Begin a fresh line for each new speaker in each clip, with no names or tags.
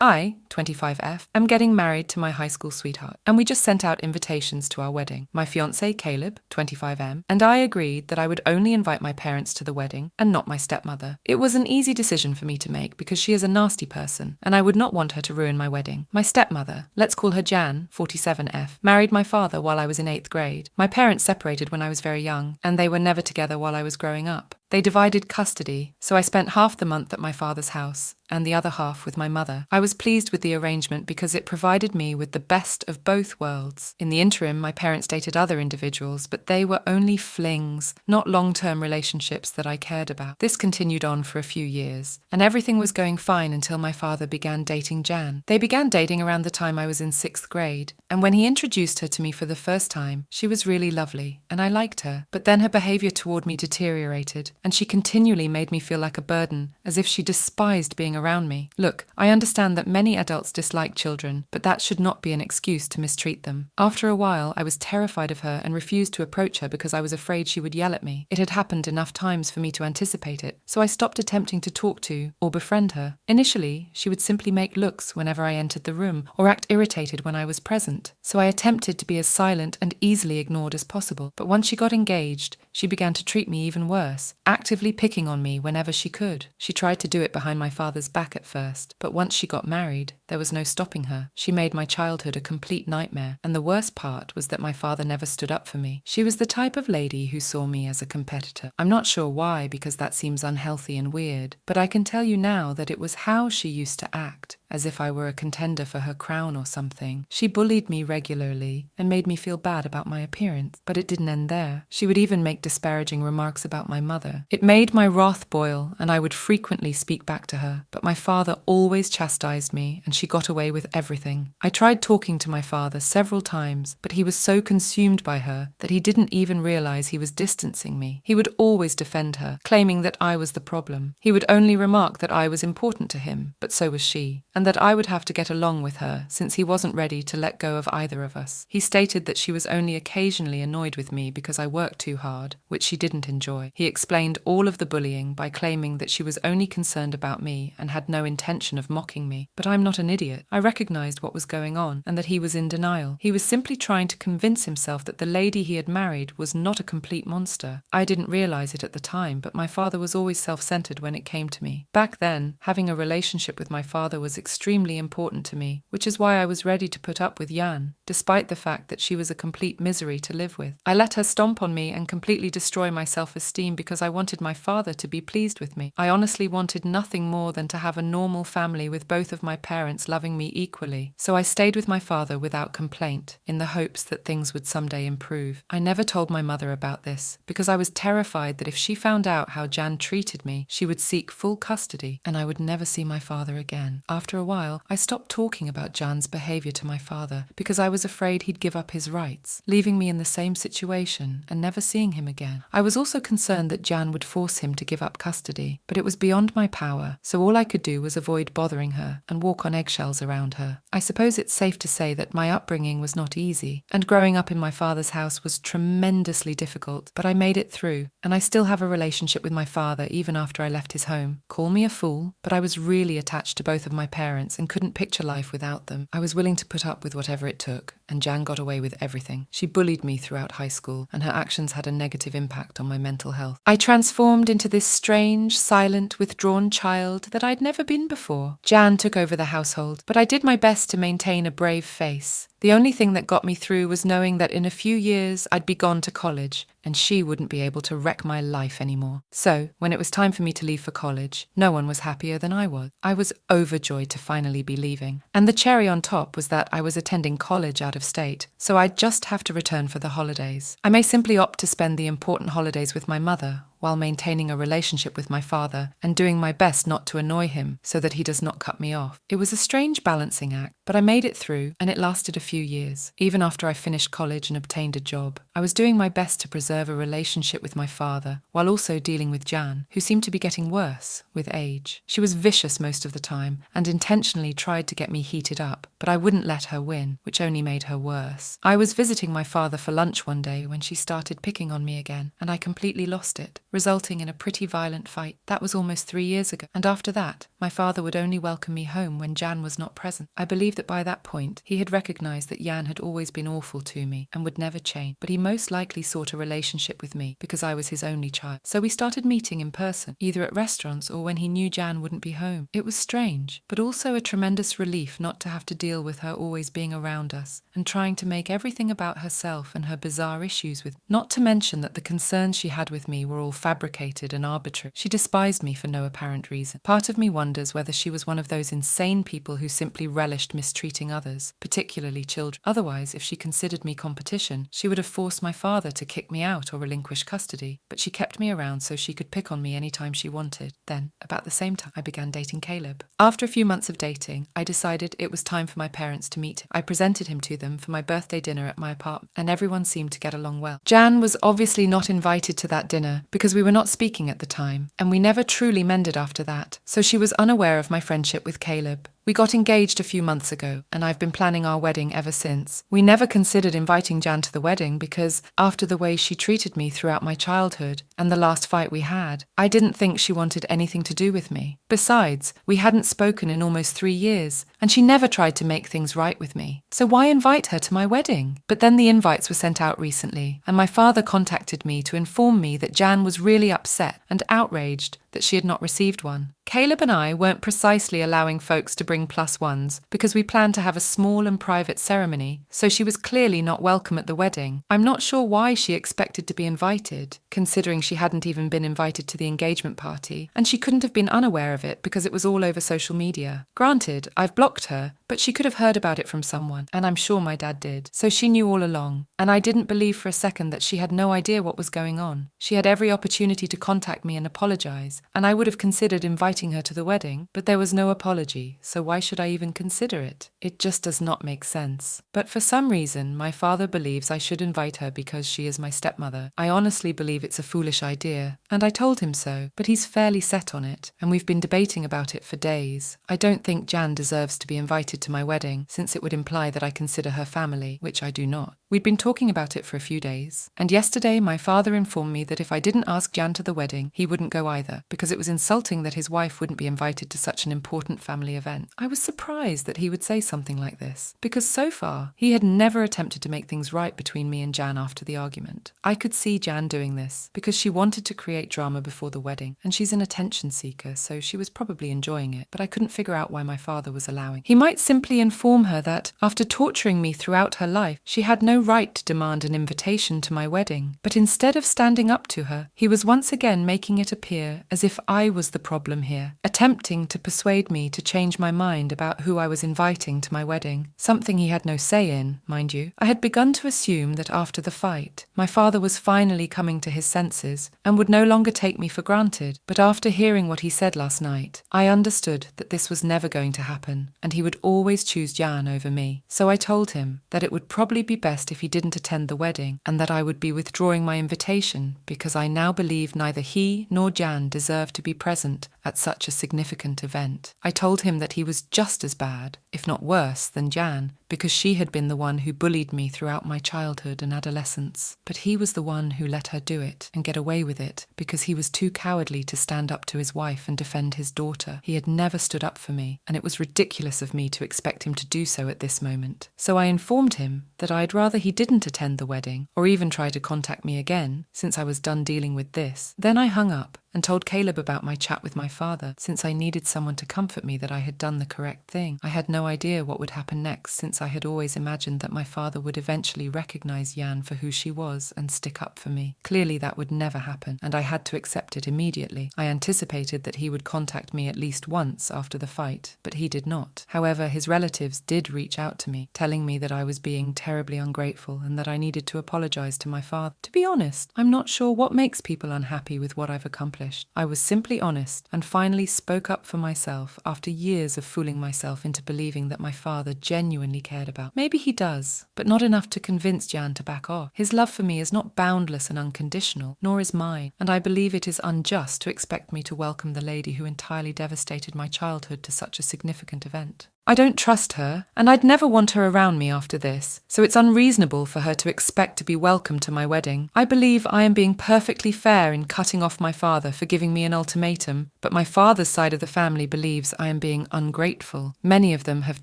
I, 25F, am getting married to my high school sweetheart, and we just sent out invitations to our wedding. My fiancé, Caleb, 25M, and I agreed that I would only invite my parents to the wedding and not my stepmother. It was an easy decision for me to make because she is a nasty person, and I would not want her to ruin my wedding. My stepmother, let's call her Jan, 47F, married my father while I was in 8th grade. My parents separated when I was very young, and they were never together while I was growing up. They divided custody, so I spent half the month at my father's house and the other half with my mother. I was pleased with the arrangement because it provided me with the best of both worlds. In the interim, my parents dated other individuals, but they were only flings, not long-term relationships that I cared about. This continued on for a few years, and everything was going fine until my father began dating Jan. They began dating around the time I was in 6th grade, and when he introduced her to me for the first time, she was really lovely, and I liked her. But then her behavior toward me deteriorated, and she continually made me feel like a burden, as if she despised being around me. Look, I understand that many adults dislike children, but that should not be an excuse to mistreat them. After a while, I was terrified of her and refused to approach her because I was afraid she would yell at me. It had happened enough times for me to anticipate it, so I stopped attempting to talk to or befriend her. Initially, she would simply make looks whenever I entered the room or act irritated when I was present, so I attempted to be as silent and easily ignored as possible. But once she got engaged, she began to treat me even worse, actively picking on me whenever she could. She tried to do it behind my father's back at first, but once she got married, there was no stopping her. She made my childhood a complete nightmare, and the worst part was that my father never stood up for me. She was the type of lady who saw me as a competitor. I'm not sure why, because that seems unhealthy and weird, but I can tell you now that it was how she used to act, as if I were a contender for her crown or something. She bullied me regularly and made me feel bad about my appearance, but it didn't end there. She would even make disparaging remarks about my mother. It made my wrath boil, and I would frequently speak back to her, but my father always chastised me, and she got away with everything. I tried talking to my father several times, but he was so consumed by her that he didn't even realize he was distancing me. He would always defend her, claiming that I was the problem. He would only remark that I was important to him, but so was she, and that I would have to get along with her since he wasn't ready to let go of either of us. He stated that she was only occasionally annoyed with me because I worked too hard, which she didn't enjoy. He explained all of the bullying by claiming that she was only concerned about me and had no intention of mocking me. But I'm not an idiot. I recognized what was going on and that he was in denial. He was simply trying to convince himself that the lady he had married was not a complete monster. I didn't realize it at the time, but my father was always self-centered when it came to me. Back then, having a relationship with my father was extremely important to me, which is why I was ready to put up with Jan, despite the fact that she was a complete misery to live with. I let her stomp on me and completely destroy my self-esteem because I wanted my father to be pleased with me. I honestly wanted nothing more than to have a normal family with both of my parents loving me equally. So I stayed with my father without complaint, in the hopes that things would someday improve. I never told my mother about this because I was terrified that if she found out how Jan treated me, she would seek full custody and I would never see my father again. After a while, I stopped talking about Jan's behavior to my father because I was afraid he'd give up his rights, leaving me in the same situation and never seeing him again. I was also concerned that Jan would force him to give up custody, but it was beyond my power, so all I could do was avoid bothering her and walk on eggshells around her. I suppose it's safe to say that my upbringing was not easy, and growing up in my father's house was tremendously difficult, but I made it through, and I still have a relationship with my father even after I left his home. Call me a fool, but I was really attached to both of my parents and couldn't picture life without them. I was willing to put up with whatever it took, and Jan got away with everything. She bullied me throughout high school, and her actions had a negative impact on my mental health. I transformed into this strange, silent, withdrawn child that I'd never been before. Jan took over the household, but I did my best to maintain a brave face. The only thing that got me through was knowing that in a few years I'd be gone to college, and she wouldn't be able to wreck my life anymore. So, when it was time for me to leave for college, no one was happier than I was. I was overjoyed to finally be leaving. And the cherry on top was that I was attending college out of state, so I'd just have to return for the holidays. I may simply opt to spend the important holidays with my mother, while maintaining a relationship with my father and doing my best not to annoy him so that he does not cut me off. It was a strange balancing act, but I made it through, and it lasted a few years, even after I finished college and obtained a job. I was doing my best to preserve a relationship with my father, while also dealing with Jan, who seemed to be getting worse with age. She was vicious most of the time, and intentionally tried to get me heated up, but I wouldn't let her win, which only made her worse. I was visiting my father for lunch one day when she started picking on me again, and I completely lost it, resulting in a pretty violent fight. That was almost 3 years ago, and after that, my father would only welcome me home when Jan was not present. I believe that by that point, he had recognized that Jan had always been awful to me and would never change, but he most likely sought a relationship with me because I was his only child. So we started meeting in person, either at restaurants or when he knew Jan wouldn't be home. It was strange, but also a tremendous relief not to have to deal with her always being around us and trying to make everything about herself and her bizarre issues with me. Not to mention that the concerns she had with me were all fabricated and arbitrary. She despised me for no apparent reason. Part of me wonders whether she was one of those insane people who simply relished mistreating others, particularly children. Otherwise, if she considered me competition, she would have forced my father to kick me out or relinquish custody, but she kept me around so she could pick on me anytime she wanted. Then, about the same time, I began dating Caleb. After a few months of dating, I decided it was time for my parents to meet him. I presented him to them for my birthday dinner at my apartment, and everyone seemed to get along well. Jan was obviously not invited to that dinner because we were not speaking at the time, and we never truly mended after that, so she was unaware of my friendship with Caleb. We got engaged a few months ago, and I've been planning our wedding ever since. We never considered inviting Jan to the wedding because, after the way she treated me throughout my childhood and the last fight we had, I didn't think she wanted anything to do with me. Besides, we hadn't spoken in almost 3 years, and she never tried to make things right with me. So why invite her to my wedding? But then the invites were sent out recently, and my father contacted me to inform me that Jan was really upset and outraged that she had not received one. Caleb and I weren't precisely allowing folks to bring plus ones because we planned to have a small and private ceremony, so she was clearly not welcome at the wedding. I'm not sure why she expected to be invited, considering she hadn't even been invited to the engagement party, and she couldn't have been unaware of it because it was all over social media. Granted, I've blocked her, but she could have heard about it from someone, and I'm sure my dad did, so she knew all along, and I didn't believe for a second that she had no idea what was going on. She had every opportunity to contact me and apologize, and I would have considered inviting her to the wedding, but there was no apology, so why should I even consider it? It just does not make sense. But for some reason, my father believes I should invite her because she is my stepmother. I honestly believe it's a foolish idea, and I told him so, but he's fairly set on it, and we've been debating about it for days. I don't think Jan deserves to be invited to my wedding, since it would imply that I consider her family, which I do not. We'd been talking about it for a few days, and yesterday my father informed me that if I didn't ask Jan to the wedding, he wouldn't go either, because it was insulting that his wife wouldn't be invited to such an important family event. I was surprised that he would say something like this, because so far, he had never attempted to make things right between me and Jan after the argument. I could see Jan doing this, because she wanted to create drama before the wedding, and she's an attention seeker, so she was probably enjoying it, but I couldn't figure out why my father was allowing. He might simply inform her that, after torturing me throughout her life, she had no right to demand an invitation to my wedding. But instead of standing up to her, he was once again making it appear as if I was the problem here, attempting to persuade me to change my mind about who I was inviting to my wedding, something he had no say in, mind you. I had begun to assume that after the fight, my father was finally coming to his senses and would no longer take me for granted, but after hearing what he said last night, I understood that this was never going to happen, and he would always choose Jan over me. So I told him that it would probably be best if he didn't attend the wedding, and that I would be withdrawing my invitation because I now believe neither he nor Jan deserved to be present at such a significant event. I told him that he was just as bad, if not worse, than Jan, because she had been the one who bullied me throughout my childhood and adolescence. But he was the one who let her do it and get away with it because he was too cowardly to stand up to his wife and defend his daughter. He had never stood up for me, and it was ridiculous of me to expect him to do so at this moment. So I informed him that I'd rather he didn't attend the wedding or even try to contact me again, since I was done dealing with this. Then I hung up and told Caleb about my chat with my father, since I needed someone to comfort me that I had done the correct thing. I had no idea what would happen next, since I had always imagined that my father would eventually recognize Jan for who she was and stick up for me. Clearly that would never happen, and I had to accept it immediately. I anticipated that he would contact me at least once after the fight, but he did not. However, his relatives did reach out to me, telling me that I was being terribly ungrateful and that I needed to apologize to my father. To be honest, I'm not sure what makes people unhappy with what I've accomplished. I was simply honest and finally spoke up for myself after years of fooling myself into believing that my father genuinely cared about. Maybe he does, but not enough to convince Jan to back off. His love for me is not boundless and unconditional, nor is mine, and I believe it is unjust to expect me to welcome the lady who entirely devastated my childhood to such a significant event. I don't trust her, and I'd never want her around me after this, so it's unreasonable for her to expect to be welcome to my wedding. I believe I am being perfectly fair in cutting off my father for giving me an ultimatum, but my father's side of the family believes I am being ungrateful. Many of them have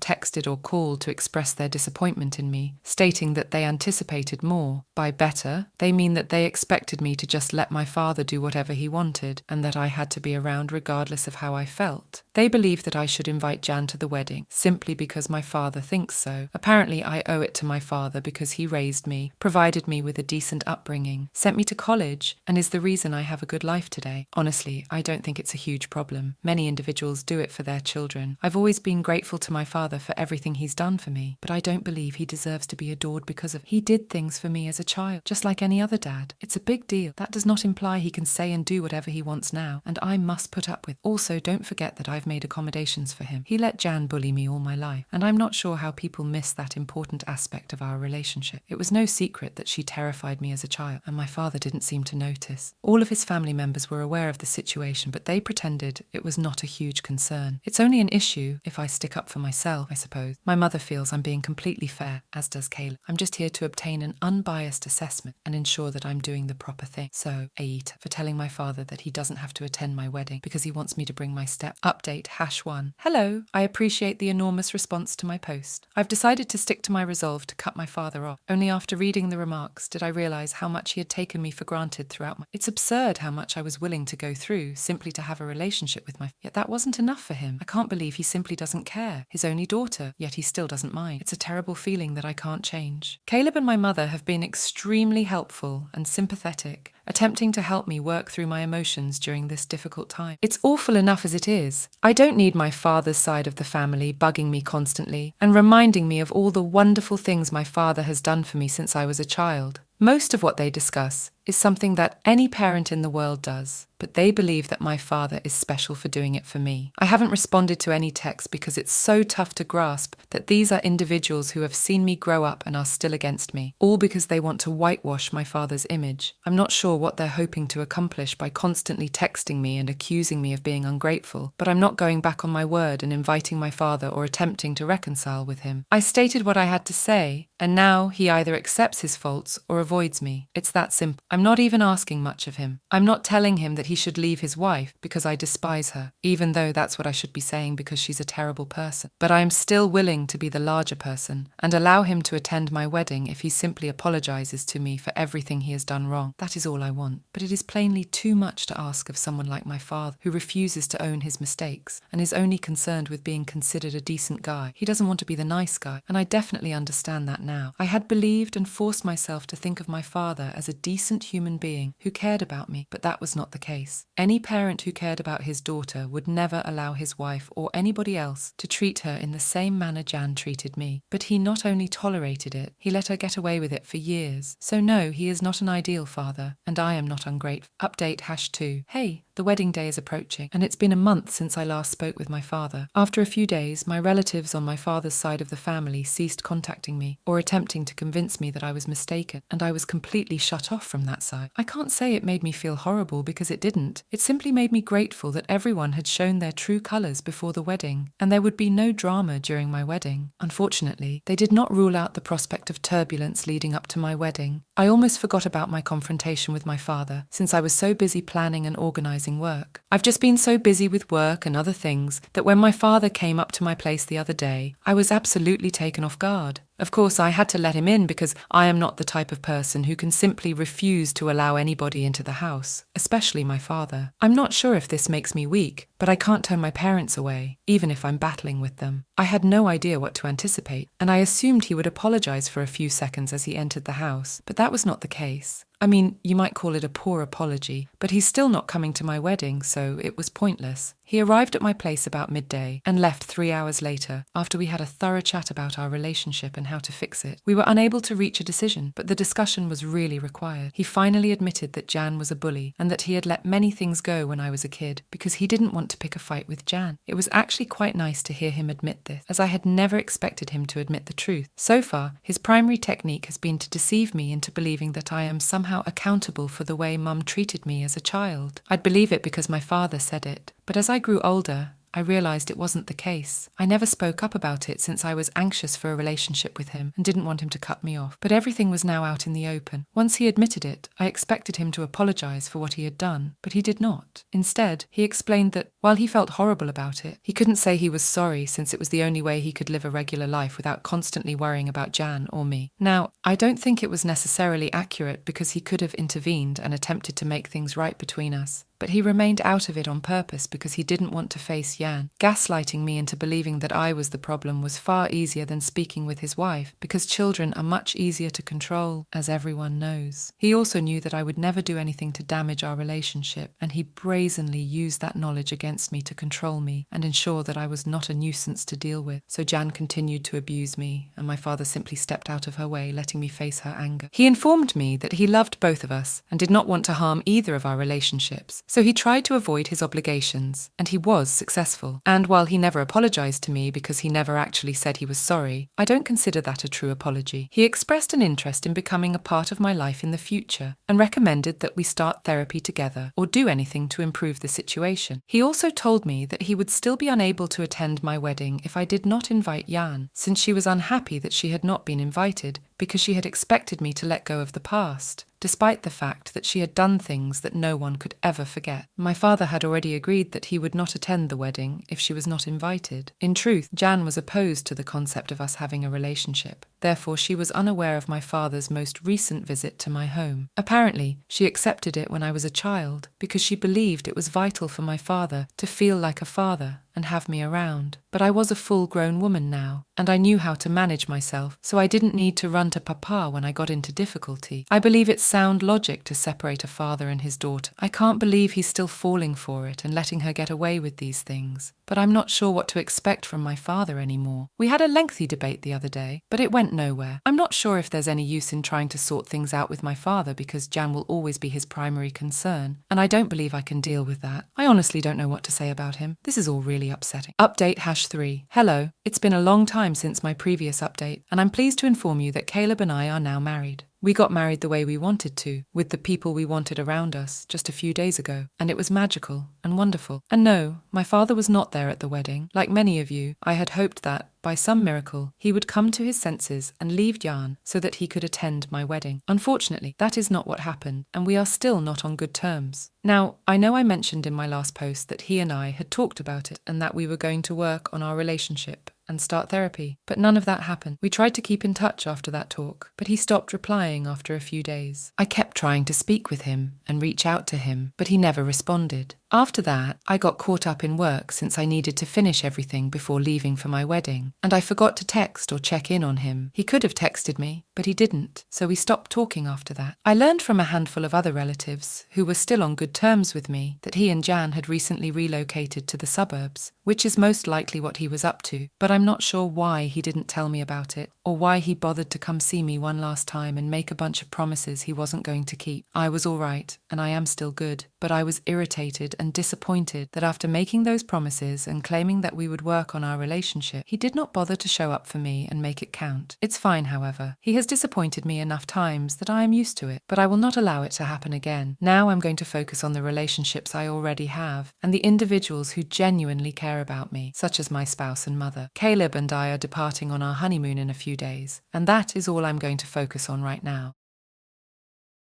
texted or called to express their disappointment in me, stating that they anticipated more. By better, they mean that they expected me to just let my father do whatever he wanted, and that I had to be around regardless of how I felt. They believe that I should invite Jan to the wedding, simply because my father thinks so. Apparently I owe it to my father because he raised me, provided me with a decent upbringing, sent me to college, and is the reason I have a good life today. Honestly, I don't think it's a huge problem. Many individuals do it for their children. I've always been grateful to my father for everything he's done for me, but I don't believe he deserves to be adored because of it. He did things for me as a child, just like any other dad. It's a big deal. That does not imply he can say and do whatever he wants now, and I must put up with. Also, don't forget that I've made accommodations for him. He let Jan bully me all my life, and I'm not sure how people miss that important aspect of our relationship. It was no secret that she terrified me as a child, and my father didn't seem to notice. All of his family members were aware of the situation, but they pretended it was not a huge concern. It's only an issue if I stick up for myself, I suppose. My mother feels I'm being completely fair, as does Caleb. I'm just here to obtain an unbiased assessment and ensure that I'm doing the proper thing. So, AITA, for telling my father that he doesn't have to attend my wedding because he wants me to bring my step. Update #1. Hello, I appreciate the enormous response to my post. I've decided to stick to my resolve to cut my father off. Only after reading the remarks did I realise how much he had taken me for granted throughout my... It's absurd how much I was willing to go through simply to have a relationship with my... Yet that wasn't enough for him. I can't believe he simply doesn't care. His only daughter, yet he still doesn't mind. It's a terrible feeling that I can't change. Caleb and my mother have been extremely helpful and sympathetic, attempting to help me work through my emotions during this difficult time. It's awful enough as it is. I don't need my father's side of the family bugging me constantly and reminding me of all the wonderful things my father has done for me since I was a child. Most of what they discuss is something that any parent in the world does, but they believe that my father is special for doing it for me. I haven't responded to any texts because it's so tough to grasp that these are individuals who have seen me grow up and are still against me, all because they want to whitewash my father's image. I'm not sure what they're hoping to accomplish by constantly texting me and accusing me of being ungrateful, but I'm not going back on my word and inviting my father or attempting to reconcile with him. I stated what I had to say, and now he either accepts his faults or avoids me. It's that simple. I'm not even asking much of him. I'm not telling him that he should leave his wife because I despise her, even though that's what I should be saying because she's a terrible person. But I am still willing to be the larger person and allow him to attend my wedding if he simply apologizes to me for everything he has done wrong. That is all I want. But it is plainly too much to ask of someone like my father, who refuses to own his mistakes and is only concerned with being considered a decent guy. He doesn't want to be the nice guy, and I definitely understand that now. I had believed and forced myself to think of my father as a decent human being who cared about me, but that was not the case. Any parent who cared about his daughter would never allow his wife or anybody else to treat her in the same manner Jan treated me. But he not only tolerated it, he let her get away with it for years. So no, he is not an ideal father, and I am not ungrateful. Update #2. Hey, the wedding day is approaching, and it's been a month since I last spoke with my father. After a few days, my relatives on my father's side of the family ceased contacting me or attempting to convince me that I was mistaken, and I was completely shut off from that side. I can't say it made me feel horrible because it didn't. It simply made me grateful that everyone had shown their true colours before the wedding, and there would be no drama during my wedding. Unfortunately, they did not rule out the prospect of turbulence leading up to my wedding. I almost forgot about my confrontation with my father, since I was so busy planning and organising work. I've just been so busy with work and other things that when my father came up to my place the other day, I was absolutely taken off guard. Of course, I had to let him in because I am not the type of person who can simply refuse to allow anybody into the house, especially my father. I'm not sure if this makes me weak, but I can't turn my parents away, even if I'm battling with them. I had no idea what to anticipate, and I assumed he would apologize for a few seconds as he entered the house, but that was not the case. I mean, you might call it a poor apology, but he's still not coming to my wedding, so it was pointless. He arrived at my place about midday and left 3 hours later, after we had a thorough chat about our relationship and how to fix it. We were unable to reach a decision, but the discussion was really required. He finally admitted that Jan was a bully and that he had let many things go when I was a kid because he didn't want to pick a fight with Jan. It was actually quite nice to hear him admit this, as I had never expected him to admit the truth. So far, his primary technique has been to deceive me into believing that I am somehow accountable for the way Mum treated me as a child. I'd believe it because my father said it. But as I grew older, I realized it wasn't the case. I never spoke up about it since I was anxious for a relationship with him and didn't want him to cut me off. But everything was now out in the open. Once he admitted it, I expected him to apologize for what he had done, but he did not. Instead, he explained that, while he felt horrible about it, he couldn't say he was sorry since it was the only way he could live a regular life without constantly worrying about Jan or me. Now, I don't think it was necessarily accurate because he could have intervened and attempted to make things right between us. But he remained out of it on purpose because he didn't want to face Jan. Gaslighting me into believing that I was the problem was far easier than speaking with his wife, because children are much easier to control, as everyone knows. He also knew that I would never do anything to damage our relationship, and he brazenly used that knowledge against me to control me and ensure that I was not a nuisance to deal with. So Jan continued to abuse me, and my father simply stepped out of her way, letting me face her anger. He informed me that he loved both of us and did not want to harm either of our relationships. So he tried to avoid his obligations, and he was successful. And while he never apologized to me because he never actually said he was sorry, I don't consider that a true apology. He expressed an interest in becoming a part of my life in the future and recommended that we start therapy together or do anything to improve the situation. He also told me that he would still be unable to attend my wedding if I did not invite Jan, since she was unhappy that she had not been invited because she had expected me to let go of the past, despite the fact that she had done things that no one could ever forget. My father had already agreed that he would not attend the wedding if she was not invited. In truth, Jan was opposed to the concept of us having a relationship. Therefore, she was unaware of my father's most recent visit to my home. Apparently, she accepted it when I was a child because she believed it was vital for my father to feel like a father and have me around. But I was a full-grown woman now, and I knew how to manage myself, so I didn't need to run to Papa when I got into difficulty. I believe it's sound logic to separate a father and his daughter. I can't believe he's still falling for it and letting her get away with these things. But I'm not sure what to expect from my father anymore. We had a lengthy debate the other day, but it went nowhere. I'm not sure if there's any use in trying to sort things out with my father because Jan will always be his primary concern, and I don't believe I can deal with that. I honestly don't know what to say about him. This is all really upsetting. Update #3. Hello, it's been a long time since my previous update, and I'm pleased to inform you that Caleb and I are now married. We got married the way we wanted to, with the people we wanted around us, just a few days ago, and it was magical and wonderful. And no, my father was not there at the wedding. Like many of you, I had hoped that, by some miracle, he would come to his senses and leave Jan so that he could attend my wedding. Unfortunately, that is not what happened, and we are still not on good terms. Now, I know I mentioned in my last post that he and I had talked about it and that we were going to work on our relationship and start therapy, but none of that happened. We tried to keep in touch after that talk, but he stopped replying after a few days. I kept trying to speak with him and reach out to him, but he never responded. After that, I got caught up in work since I needed to finish everything before leaving for my wedding, and I forgot to text or check in on him. He could have texted me, but he didn't, so we stopped talking after that. I learned from a handful of other relatives, who were still on good terms with me, that he and Jan had recently relocated to the suburbs, which is most likely what he was up to, but I'm not sure why he didn't tell me about it, or why he bothered to come see me one last time and make a bunch of promises he wasn't going to keep. I was all right, and I am still good, but I was irritated and disappointed that after making those promises and claiming that we would work on our relationship, he did not bother to show up for me and make it count. It's fine, however. He has disappointed me enough times that I am used to it, but I will not allow it to happen again. Now I'm going to focus on the relationships I already have and the individuals who genuinely care about me, such as my spouse and mother. Caleb and I are departing on our honeymoon in a few days, and that is all I'm going to focus on right now.